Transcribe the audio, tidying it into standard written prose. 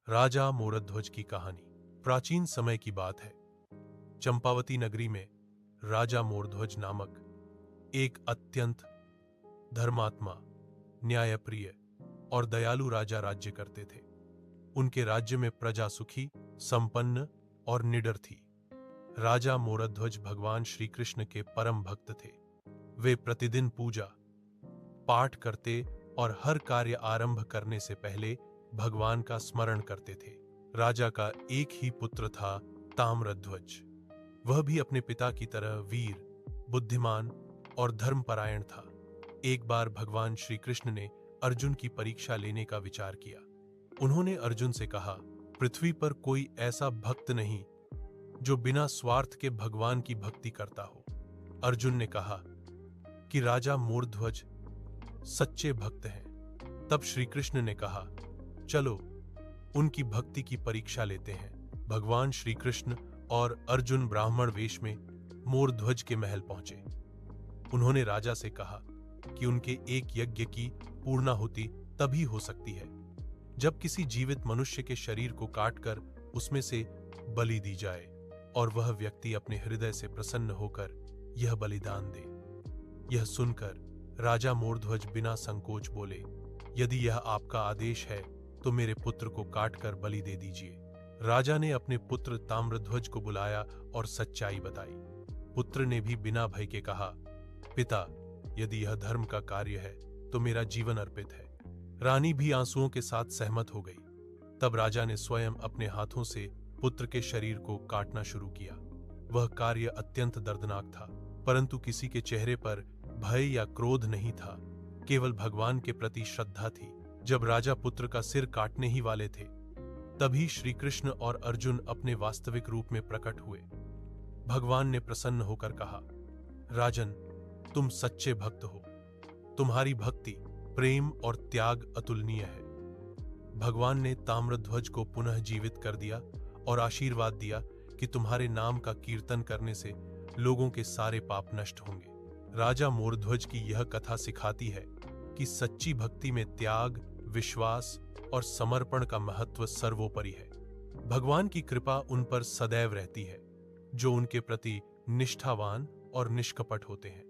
राजा मोरध्वज की कहानी प्राचीन समय की बात है। चंपावती नगरी में राजा मोरध्वज नामक एक अत्यंत धर्मात्मा, न्यायप्रिय और दयालु राजा राज्य करते थे। उनके राज्य में प्रजा सुखी, संपन्न और निडर थी। राजा मोरध्वज भगवान श्री कृष्ण के परम भक्त थे। वे प्रतिदिन पूजा पाठ करते और हर कार्य आरंभ करने से पहले भगवान का स्मरण करते थे। राजा का एक ही पुत्र था, ताम्रध्वज। वह भी अपने पिता की तरह वीर, बुद्धिमान और धर्मपरायण था। एक बार भगवान श्री कृष्ण ने अर्जुन की परीक्षा लेने का विचार किया। उन्होंने अर्जुन से कहा, पृथ्वी पर कोई ऐसा भक्त नहीं जो बिना स्वार्थ के भगवान की भक्ति करता हो। अर्जुन ने कहा कि राजा मोरध्वज सच्चे भक्त हैं। तब श्री कृष्ण ने कहा, चलो उनकी भक्ति की परीक्षा लेते हैं। भगवान श्री कृष्ण और अर्जुन ब्राह्मण वेश में मोरध्वज के महल पहुंचे। उन्होंने राजा से कहा कि उनके एक यज्ञ की पूर्णाहुति तभी हो सकती है जब किसी जीवित मनुष्य के शरीर को काटकर उसमें से बलि दी जाए और वह व्यक्ति अपने हृदय से प्रसन्न होकर यह बलिदान दे। यह सुनकर राजा मोरध्वज बिना संकोच बोले, यदि यह आपका आदेश है तो मेरे पुत्र को काटकर बलि दे दीजिए। राजा ने अपने पुत्र ताम्रध्वज को बुलाया और सच्चाई बताई। पुत्र ने भी बिना भय के कहा, पिता, यदि यह धर्म का कार्य है तो मेरा जीवन अर्पित है। रानी भी आंसुओं के साथ सहमत हो गई। तब राजा ने स्वयं अपने हाथों से पुत्र के शरीर को काटना शुरू किया। वह कार्य अत्यंत दर्दनाक था, परंतु किसी के चेहरे पर भय या क्रोध नहीं था, केवल भगवान के प्रति श्रद्धा थी। जब राजा पुत्र का सिर काटने ही वाले थे, तभी श्री कृष्ण और अर्जुन अपने वास्तविक रूप में प्रकट हुए। भगवान ने प्रसन्न होकर कहा, राजन, तुम सच्चे भक्त हो। तुम्हारी भक्ति, प्रेम और त्याग अतुलनीय है। भगवान ने ताम्रध्वज को पुनः जीवित कर दिया और आशीर्वाद दिया कि तुम्हारे नाम का कीर्तन करने से लोगों के सारे पाप नष्ट होंगे। राजा मोरध्वज की यह कथा सिखाती है कि सच्ची भक्ति में त्याग, विश्वास और समर्पण का महत्व सर्वोपरि है। भगवान की कृपा उन पर सदैव रहती है जो उनके प्रति निष्ठावान और निष्कपट होते हैं।